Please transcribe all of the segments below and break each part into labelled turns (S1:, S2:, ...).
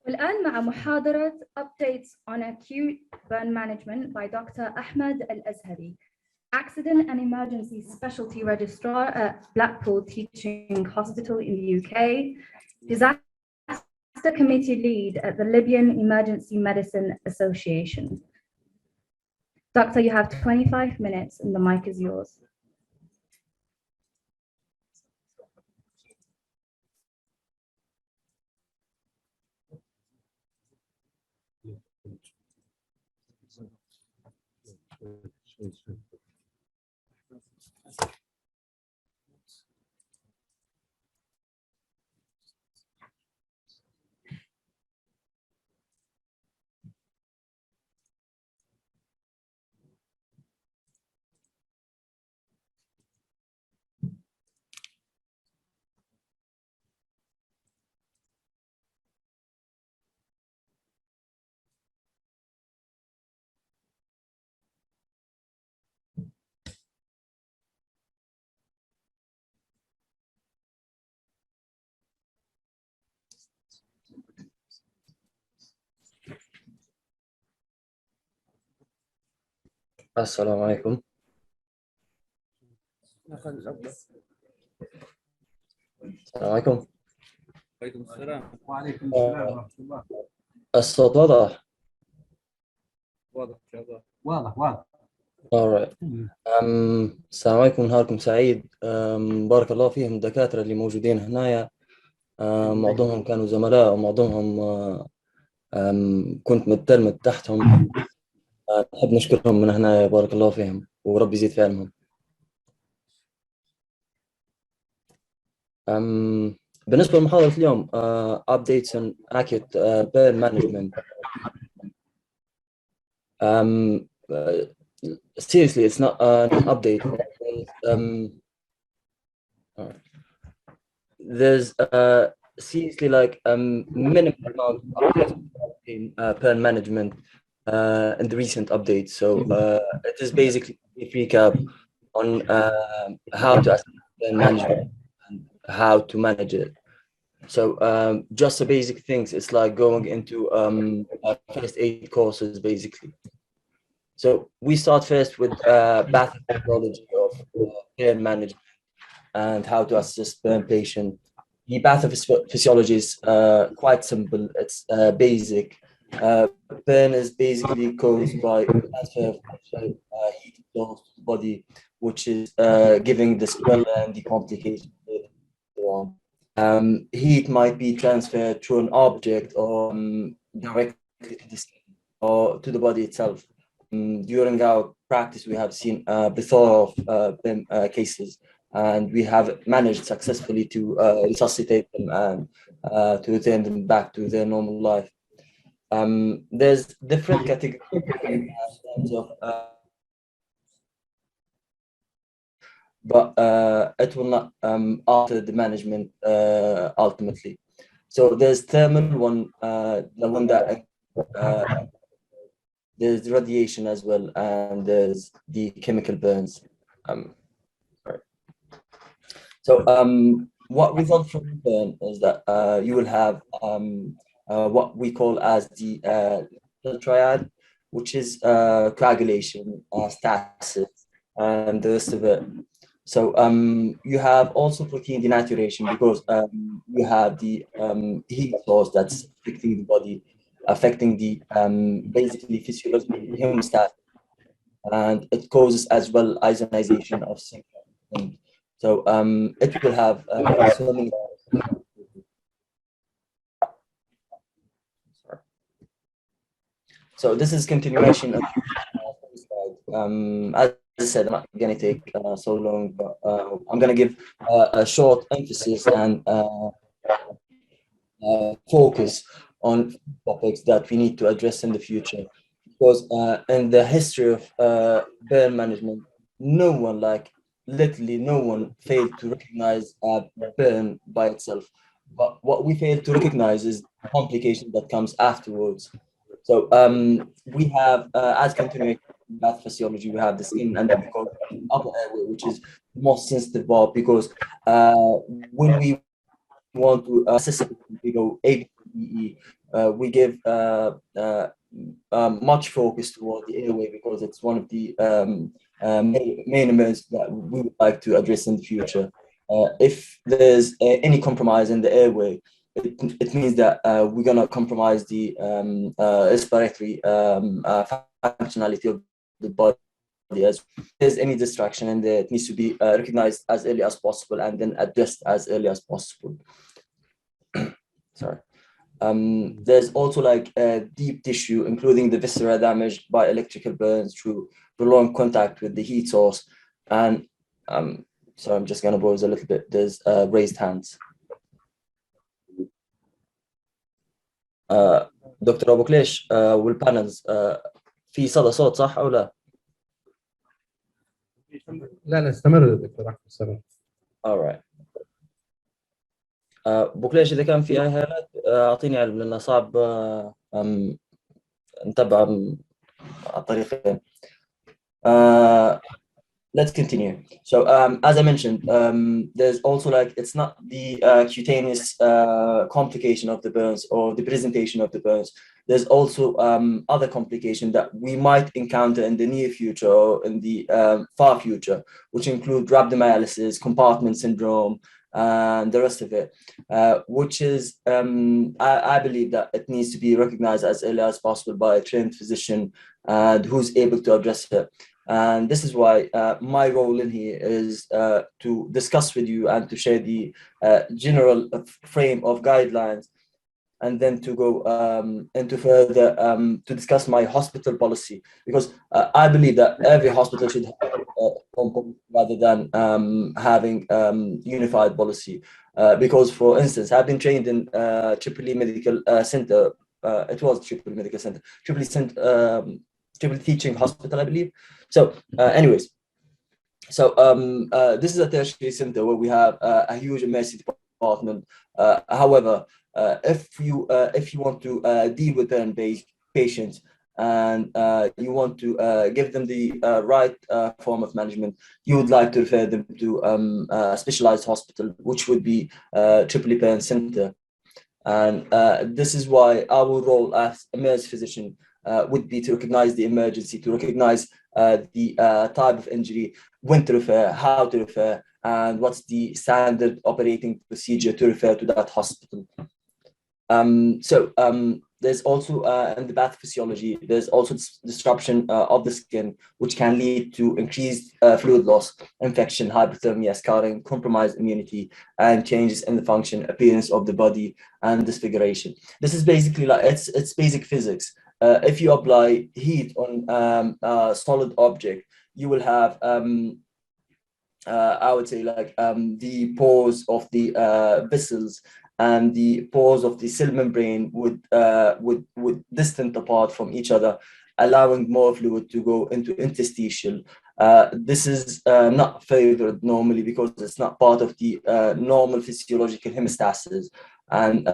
S1: والآن مع محاضرة Updates on Acute Burn Management by Dr. Ahmed Azhari, Accident and Emergency Specialty Registrar at Blackpool Teaching Hospital in the UK, Disaster Committee Lead at the Libyan Emergency Medicine Association. Doctor, you have 25 minutes and the mic is yours.
S2: السلام عليكم. السلام عليكم.
S3: وعليكم السلام. وعليكم السلام ورحمة الله.
S2: الصوت واضح؟
S3: واضح إن شاء الله. واضح.
S2: Alright. السلام عليكم، نهاركم سعيد. بارك الله فيهم الدكاترة اللي موجودين هنايا. معظمهم كانوا زملاء ومعظمهم كنت متلمذ تحتهم. نحب نشكرهم من هنا، بارك الله فيهم وربي يزيد في علمهم. بالنسبة لمحاضرة اليوم updates on acute burn management. Seriously, it's not an update. There's seriously like minimal amount in burn management in the recent updates. So it is basically a recap on how to assess burn management and how to manage it. So just the basic things, it's like going into first aid courses basically. So we start first with pathophysiology of burn management and how to assess burn patient. The pathophysiology is quite simple. It's basic. Burn is basically caused by transfer of heat to the body, which is giving the swell and the complications later on. Heat might be transferred to an object or directly to the skin or to the body itself. During our practice, we have seen plethora of burn cases, and we have managed successfully to resuscitate them and to return them back to their normal life. There's different categories in terms of, but it will not alter the management ultimately. So there's thermal one, the one that there's radiation as well, and there's the chemical burns. So what results from burn is that you will have what we call as the triad, which is coagulation, stasis, and the rest of it. So you have also protein denaturation because you have the heat source that's affecting the body, affecting the basically physiological hemostat, and it causes as well ionization of zinc. So it will have so many. So this is continuation of as I said, I'm not going to take so long, but I'm going to give a short emphasis and focus on topics that we need to address in the future. Because in the history of burn management, no one, like literally no one, failed to recognize burn by itself. But what we fail to recognize is the complication that comes afterwards. So we have, as continuing pathophysiology, we have the skin and then we call the upper airway, which is the most sensitive part because when we want to assess it, we go A, PE, we give much focus toward the airway because it's one of the main emergencies that we would like to address in the future. If there's any compromise in the airway, it means that we're going to compromise the respiratory functionality of the body. As there's any distraction in there, it needs to be recognized as early as possible and then addressed as early as possible. Sorry. There's also like deep tissue, including the viscera damaged by electrical burns through prolonged contact with the heat source. And so I'm just going to pause a little bit. There's raised hands. دكتور أبو كليش والبانلز في صدى صوت صح أو لا؟
S3: لا استمر دكتور أحمد استمر.
S2: alright. أبو كليش إذا كان في أي هالات أعطيني علم لأنه صعب نتبع الطريقين. Let's continue. So as I mentioned, there's also like, it's not the cutaneous complication of the burns or the presentation of the burns. There's also other complications that we might encounter in the near future or in the far future, which include rhabdomyolysis, compartment syndrome, and the rest of it, which is, I believe that it needs to be recognized as early as possible by a trained physician who's able to address it. And this is why my role in here is to discuss with you and to share the general frame of guidelines, and then to go into further to discuss my hospital policy, because I believe that every hospital should have rather than having unified policy. Because, for instance, I've been trained in Tripoli Medical Center. It was Tripoli Medical Center, Tripoli Teaching Hospital, I believe. So anyways, so this is a tertiary center where we have a huge emergency department. However, if you want to deal with burn-based patients and you want to give them the right form of management, you would like to refer them to a specialized hospital, which would be Tripoli Burn Center. And this is why our role as emergency physician would be to recognize the emergency, to recognize the type of injury, when to refer, how to refer, and what's the standard operating procedure to refer to that hospital. There's also in the pathophysiology, there's also disruption of the skin, which can lead to increased fluid loss, infection, hypothermia, scarring, compromised immunity, and changes in the function, appearance of the body, and disfiguration. This is basically like, it's basic physics. If you apply heat on a solid object, you will have, I would say, like the pores of the vessels and the pores of the cell membrane would distant apart from each other, allowing more fluid to go into interstitial. This is not favored normally because it's not part of the normal physiological hemostasis. And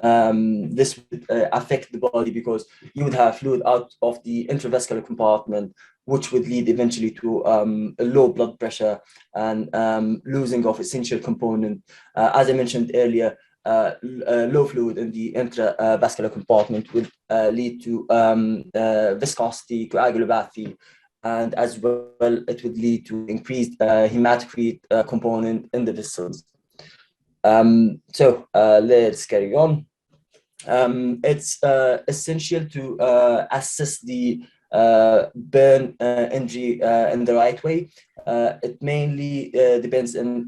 S2: this would affect the body because you would have fluid out of the intravascular compartment, which would lead eventually to a low blood pressure and losing of essential component. As I mentioned earlier, low fluid in the intravascular compartment would lead to viscosity, coagulopathy, and as well it would lead to increased hematocrit component in the vessels. Let's carry on. It's essential to assess the burn injury in the right way. It mainly depends on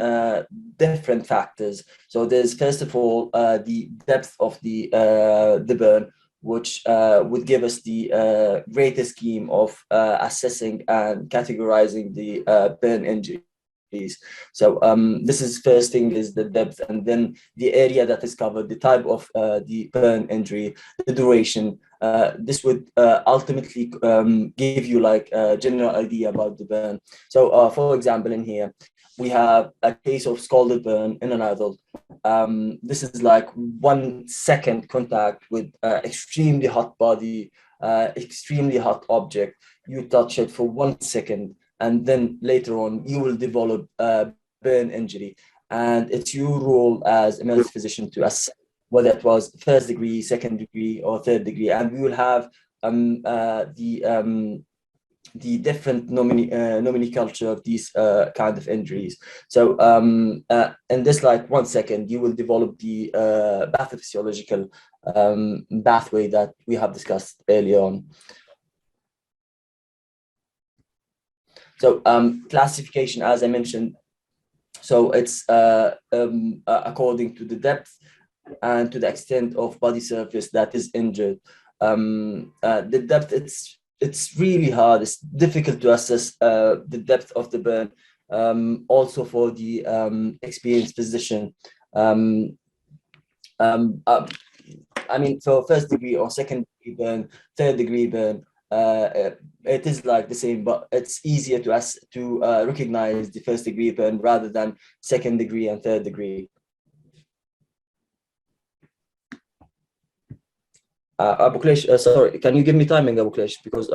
S2: different factors. So there's first of all the depth of the burn, which would give us the greatest scheme of assessing and categorizing the burn injury. So this is first thing is the depth, and then the area that is covered, the type of the burn injury, the duration. This would ultimately give you like a general idea about the burn. So for example, in here we have a case of scalded burn in an adult. This is like 1 second contact with extremely hot body, extremely hot object. You touch it for 1 second, and then later on you will develop burn injury, and it's your role as emergency physician to assess whether it was first degree, second degree, or third degree, and we will have the different nomenclature of these kind of injuries. So in this 1 second, you will develop the pathophysiological pathway that we have discussed earlier on. So classification, as I mentioned, so it's according to the depth and to the extent of body surface that is injured. The depth, it's really hard. It's difficult to assess the depth of the burn, also for the experienced physician. I mean, for first degree or second degree burn, third degree burn, it is the same, but it's easier to recognize the first degree burn rather than second degree and third degree. Abu Kleish, sorry, can you give me timing, Abu Kleish? Because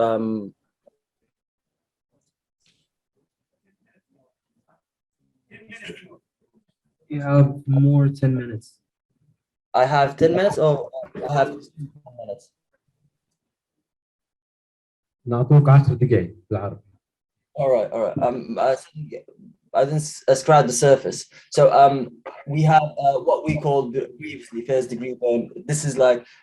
S4: you have more 10 minutes.
S2: I have 10 minutes or I have 10 minutes?
S4: نعطوك 10 دقائق بالعربي.
S2: All right. I didn't scratch the surface. So we have what we call previously first degree burn. This is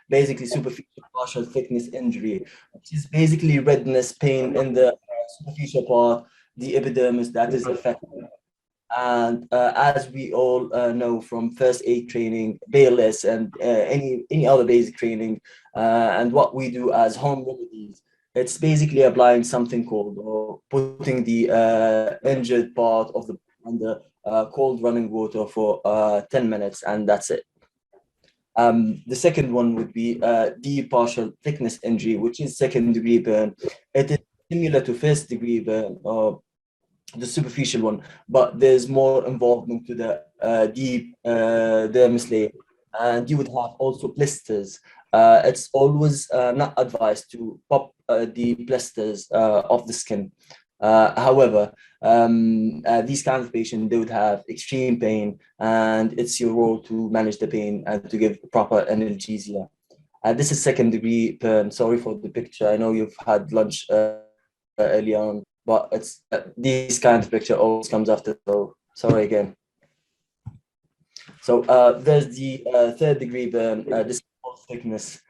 S2: basically superficial partial thickness injury, which is basically redness, pain in the superficial part, the epidermis that is affected. And as we all know from first aid training, BLS, and any other basic training, and what we do as home remedies, it's basically applying something cold or putting the injured part of the under cold running water for 10 minutes, and that's it. The second one would be deep partial thickness injury, which is second degree burn. It is similar to first degree burn or the superficial one, but there's more involvement to the deep dermis layer, and you would have also blisters. It's always not advised to pop the blisters of the skin. However, these kinds of patients, they would have extreme pain, and it's your role to manage the pain and to give proper analgesia. This is second degree burn. Sorry for the picture. I know you've had lunch early on, but it's these kinds of picture always comes after. So sorry again. So there's the third degree burn. This is thickness.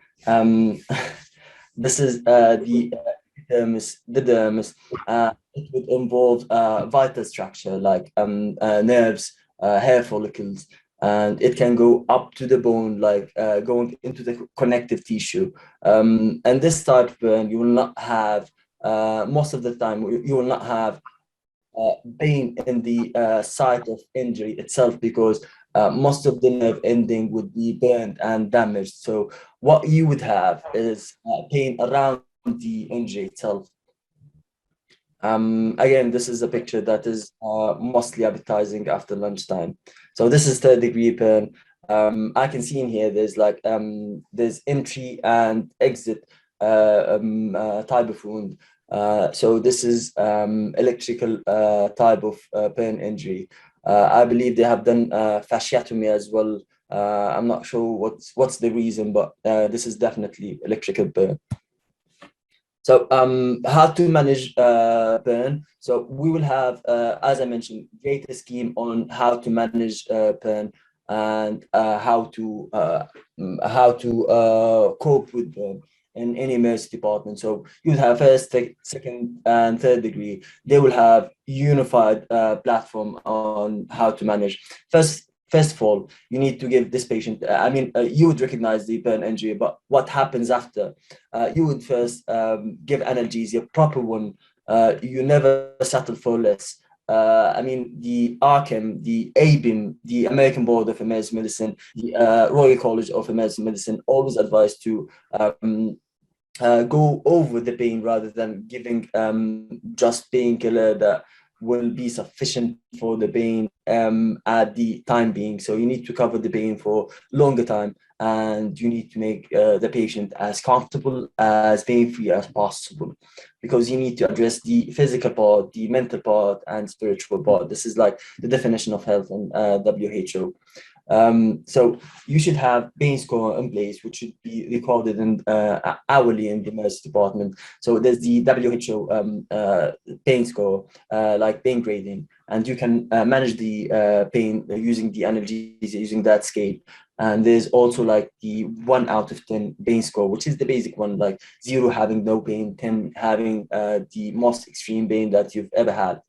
S2: This is the dermis. It would involve vital structure like nerves, hair follicles, and it can go up to the bone, going into the connective tissue. And this type of burn, you will not have, most of the time, you will not have pain in the site of injury itself, because most of the nerve ending would be burned and damaged. So what you would have is pain around the injury itself. Again, this is a picture that is mostly appetizing after lunchtime. So this is third degree burn. I can see in here there's there's entry and exit type of wound. So this is electrical type of burn injury. I believe they have done fasciectomy as well. I'm not sure what's the reason, but this is definitely electrical burn. So how to manage burn? So we will have, as I mentioned, greater scheme on how to manage burn and how to cope with burn in any emergency department. So you have first, second, and third degree. They will have unified platform on how to manage. First of all, you need to give this patient, you would recognize the burn injury, but what happens after? You would first give analgesia, proper one. You never settle for less. The ARCM, the ABIM, the American Board of Emergency Medicine, the Royal College of Emergency Medicine always advise to go over the pain rather than giving just painkiller that will be sufficient for the pain at the time being. So you need to cover the pain for longer time, and you need to make the patient as comfortable, as pain-free as possible, because you need to address the physical part, the mental part, and spiritual part. This is like the definition of health in WHO. So you should have pain score in place, which should be recorded in hourly in the emergency department. So there's the WHO pain score, like pain grading, and you can manage the pain using the analgesia, using that scale. And there's also like the 1 out of 10 pain score, which is the basic one, like 0 having no pain, 10 having the most extreme pain that you've ever had.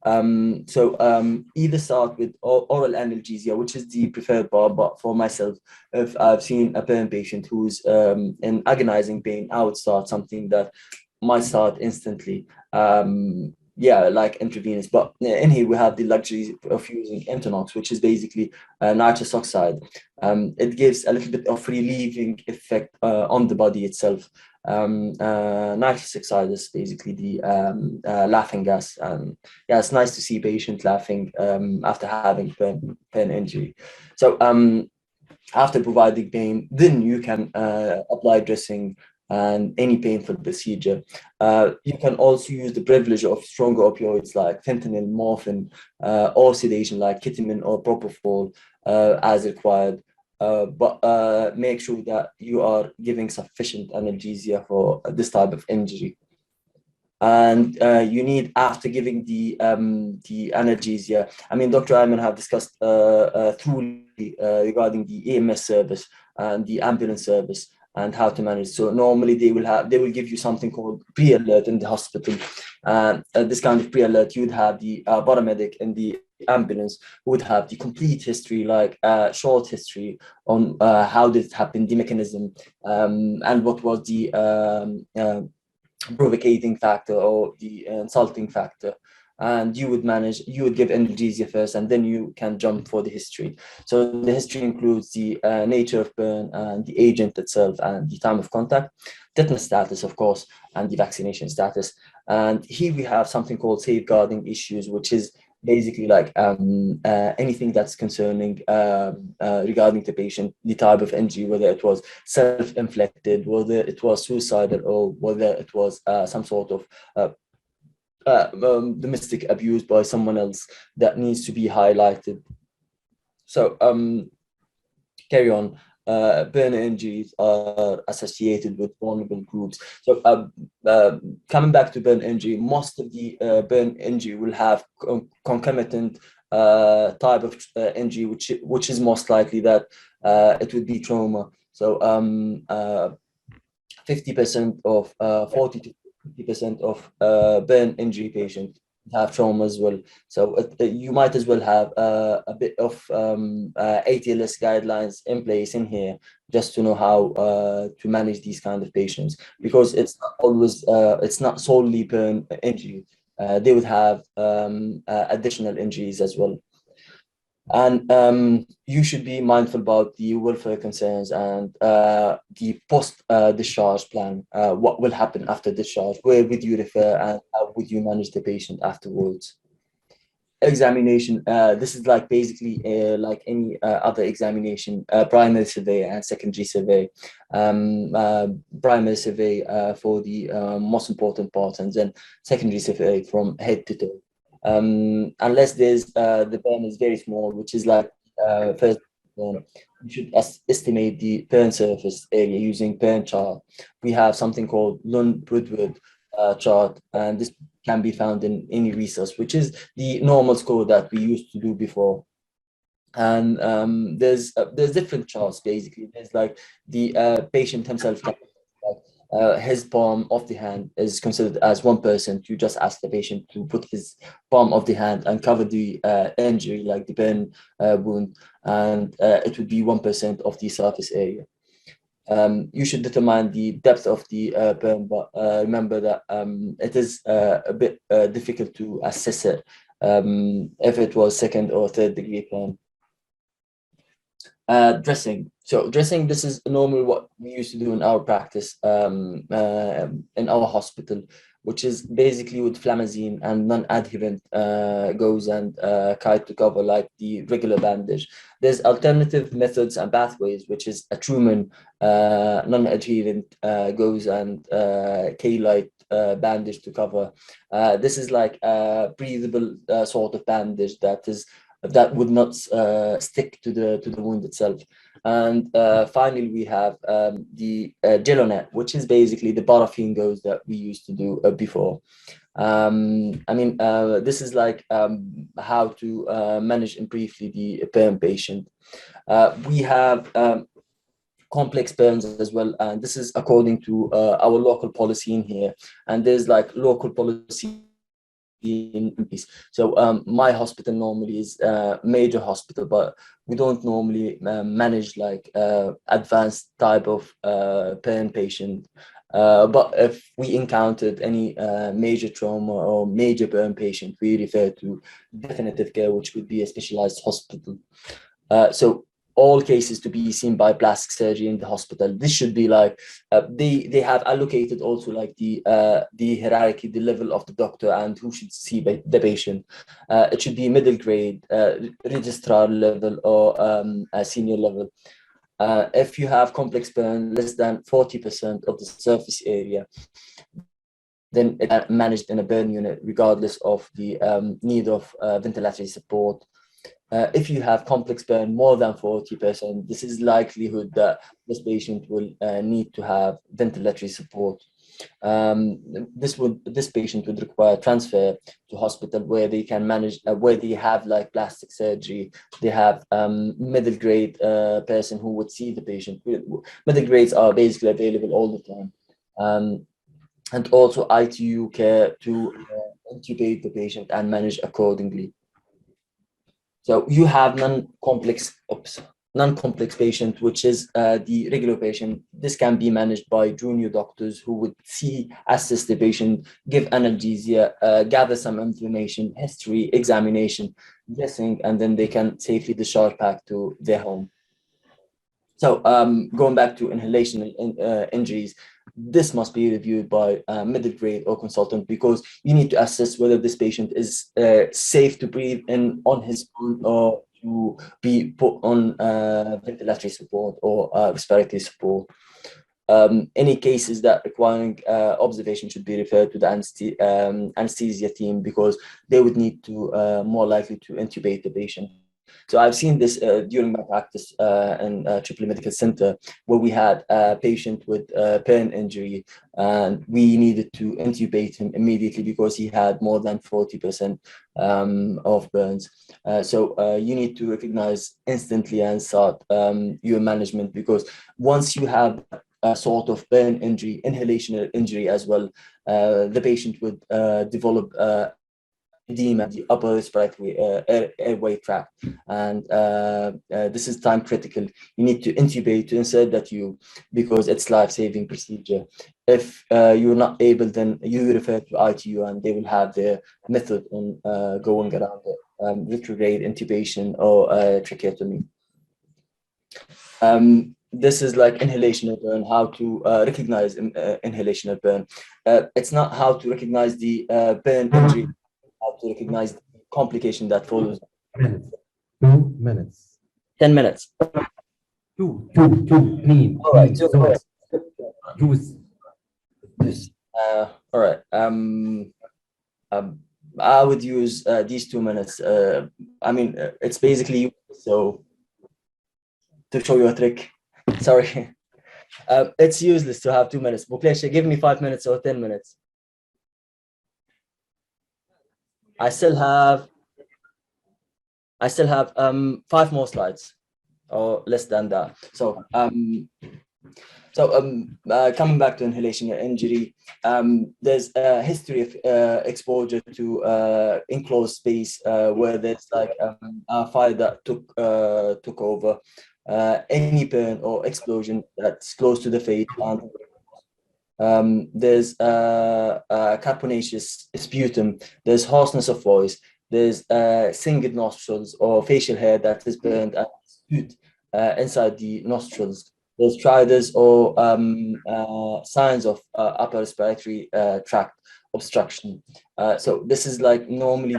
S2: Either start with oral analgesia, which is the preferred part, but for myself, if I've seen a burn patient who's in agonizing pain, I would start something that might start instantly. Like intravenous, but in here we have the luxury of using Entonox, which is basically nitrous oxide. It gives a little bit of relieving effect on the body itself. Nitrous oxide is basically the laughing gas. It's nice to see a patient laughing after having pain injury. So after providing pain, then you can apply dressing and any painful procedure. You can also use the privilege of stronger opioids like fentanyl, morphine, or sedation like ketamine or propofol as required. But make sure that you are giving sufficient analgesia for this type of injury. And you need, after giving the analgesia, I mean, Dr. Ayman have discussed truly regarding the EMS service and the ambulance service and how to manage. So normally they will give you something called pre-alert in the hospital. This kind of pre-alert, you would have the paramedic in the ambulance who would have the complete history, like short history on how did it happen, the mechanism, and what was the provocating factor or the insulting factor. And you would give analgesia first, and then you can jump for the history. So the history includes the nature of burn and the agent itself and the time of contact, tetanus status, of course, and the vaccination status. And here we have something called safeguarding issues, which is basically like anything that's concerning regarding the patient, the type of injury, whether it was self-inflicted, whether it was suicidal, or whether it was some sort of domestic abuse by someone else that needs to be highlighted. So carry on. Burn injuries are associated with vulnerable groups. So coming back to burn injury, most of the burn injury will have concomitant type of injury, which is most likely that it would be trauma. So 50% of 40 to 50% of burn injury patients have trauma as well. So you might as well have a bit of ATLS guidelines in place in here just to know how to manage these kind of patients, because it's not always it's not solely burn injury. They would have additional injuries as well. And you should be mindful about the welfare concerns and the post-discharge plan. What will happen after discharge? Where would you refer, and how would you manage the patient afterwards? Examination. This is like basically like any other examination, primary survey and secondary survey. Primary survey for the most important parts, and then secondary survey from head to toe. Unless there's the burn is very small, which is like first burn, you should estimate the burn surface area using burn chart. We have something called Lund-Woodward chart, and this can be found in any resource, which is the normal score that we used to do before. And there's different charts basically. There's like the patient himself. His palm of the hand is considered as 1%. You just ask the patient to put his palm of the hand and cover the injury, like the burn wound, and it would be 1% of the surface area. You should determine the depth of the burn, but remember that it is a bit difficult to assess it if it was second or third degree burn. Dressing. So dressing, this is normally what we used to do in our practice in our hospital, which is basically with flamazine and non-adherent gauze and kite to cover like the regular bandage. There's alternative methods and pathways, which is a Truman non-adherent gauze and K-light bandage to cover. This is like a breathable sort of bandage that is that would not stick to the wound itself. And finally, we have the Gelonet, which is basically the paraffin gauze that we used to do before. This is like how to manage in briefly the burn patient. We have complex burns as well, and this is according to our local policy in here. And there's like local policy in place. So my hospital normally is a major hospital, but we don't normally manage like advanced type of burn patient. But if we encountered any major trauma or major burn patient, we refer to definitive care, which would be a specialized hospital. So all cases to be seen by plastic surgery in the hospital. This should be like they have allocated also like the hierarchy, the level of the doctor and who should see the patient. It should be middle grade, registrar level, or a senior level. If you have complex burn less than 40% of the surface area, then it's managed in a burn unit regardless of the need of ventilatory support. If you have complex burn more than 40%, this is likelihood that this patient will need to have ventilatory support. This patient would require transfer to hospital where they can manage, where they have like plastic surgery. They have middle grade person who would see the patient. Middle grades are basically available all the time. And also ITU care to intubate the patient and manage accordingly. So you have non-complex patient, which is the regular patient. This can be managed by junior doctors who would assess the patient, give analgesia, gather some information, history, examination, dressing, and then they can safely discharge back to their home. So going back to inhalational injuries, this must be reviewed by middle grade or consultant, because you need to assess whether this patient is safe to breathe in on his own or to be put on ventilatory support or respiratory support. Any cases that requiring observation should be referred to the anesthesia team, because they would need to more likely to intubate the patient. So I've seen this during my practice in Tripoli Medical Center, where we had a patient with burn injury, and we needed to intubate him immediately because he had more than 40% of burns. So you need to recognize instantly and start your management, because once you have a sort of burn injury, inhalational injury as well, the patient would develop edema, the upper respiratory airway tract, and this is time critical. You need to intubate to insert that tube because it's life-saving procedure. If you're not able, then you refer to ITU, and they will have their method on going around it, retrograde intubation or tracheotomy. This is like inhalational burn, how to recognize inhalational burn. It's not how to recognize the burn injury, how to recognize the complication that follows.
S4: 2 minutes.
S2: 10 minutes.
S4: Two. Clean.
S2: All right.
S4: Juice.
S2: All right. I would use these 2 minutes. I mean, it's basically so to show you a trick. Sorry. It's useless to have 2 minutes. Buklesh, give me 5 minutes or 10 minutes. I still have 5 more slides, or less than that. So coming back to inhalation injury, there's a history of exposure to enclosed space where there's like a fire that took over, any burn or explosion that's close to the face, and there's carbonaceous sputum, there's hoarseness of voice, there's single nostrils or facial hair that is burned and spewed inside the nostrils. There's striders or signs of upper respiratory tract obstruction. So this is like normally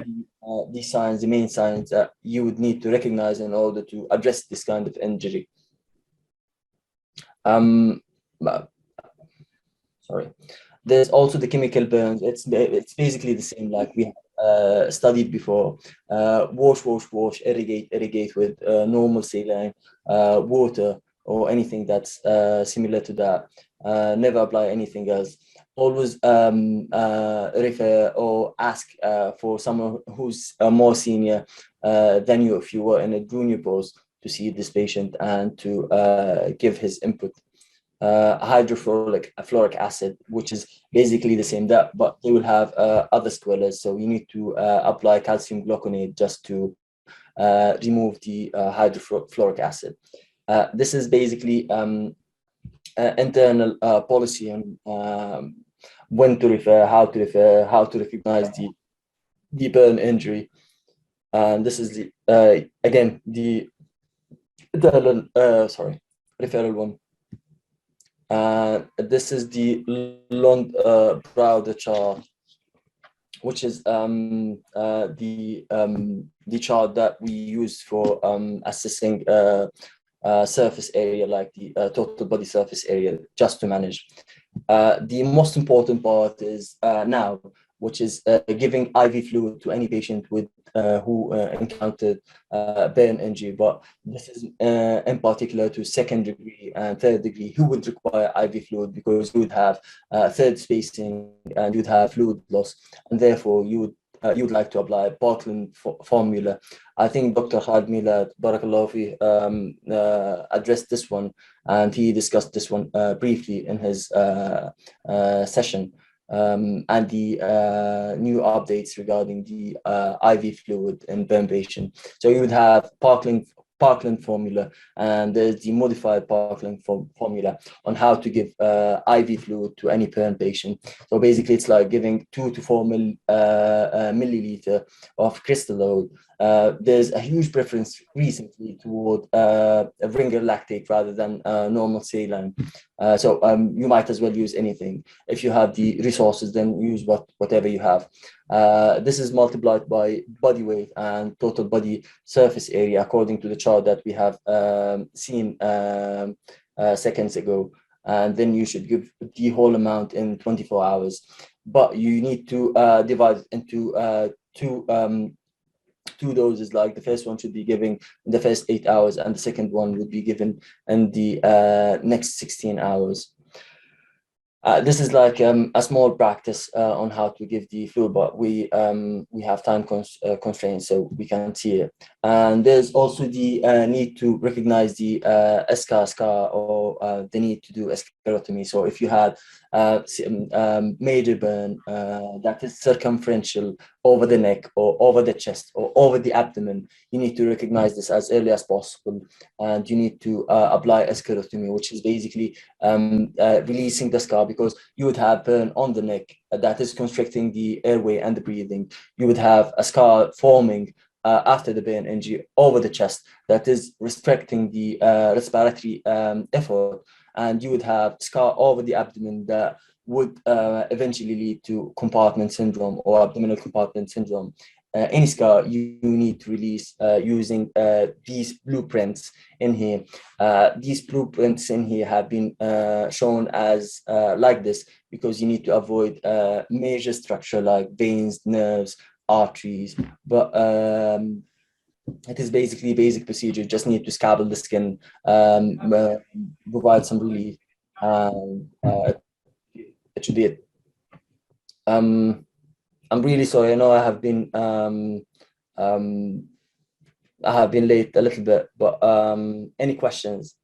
S2: these signs, the main signs that you would need to recognize in order to address this kind of injury. Sorry. There's also the chemical burns. It's basically the same like we have studied before. Wash, irrigate with normal saline water or anything that's similar to that. Never apply anything else. Always refer or ask for someone who's more senior than you if you were in a junior post to see this patient and to give his input. Hydrofluoric acid, which is basically the same that, but they will have other squalors. So you need to apply calcium gluconate just to remove the hydrofluoric acid. This is basically internal policy on when to refer, how to recognize the burn injury. And this is the again the referral one. This is the Lund-Browder chart, which is the chart that we use for assessing surface area, like the total body surface area, just to manage. The most important part is now, which is giving IV fluid to any patient with who encountered burn injury, but this is in particular to second degree and third degree who would require IV fluid, because you would have third spacing and you'd have fluid loss, and therefore you would like to apply Parkland formula. I think Dr. Khalid Milad, Barakallahu fi, addressed this one, and he discussed this one briefly in his session. And the new updates regarding the IV fluid in burn patient. So you would have Parkland formula, and there's the modified Parkland formula on how to give IV fluid to any burn patient. So basically, it's like giving 2 to 4 milliliter of crystalloid. There's a huge preference recently toward Ringer lactate rather than normal saline. So you might as well use anything. If you have the resources, then use whatever you have. This is multiplied by body weight and total body surface area according to the chart that we have seen seconds ago. And then you should give the whole amount in 24 hours. But you need to divide it into two doses. Like the first one should be given in the first 8 hours, and the second one would be given in the next 16 hours. This is like a small practice on how to give the fluid, but we have time constraints, so we can't see it. And there's also the need to recognize the scar or the need to do sclerotomy. So if you had major burn that is circumferential over the neck or over the chest or over the abdomen, you need to recognize this as early as possible, and you need to apply a sclerotomy, which is basically releasing the scar, because you would have burn on the neck that is constricting the airway and the breathing. You would have a scar forming after the burn injury over the chest that is restricting the respiratory effort, and you would have scar over the abdomen that would eventually lead to compartment syndrome or abdominal compartment syndrome. Any scar you need to release using these blueprints in here. These blueprints in here have been shown as like this because you need to avoid major structure like veins, nerves, arteries, but it is basically basic procedure. Just need to scabble the skin, provide some relief. It should be it. I'm really sorry. I know I have been late a little bit, but any questions?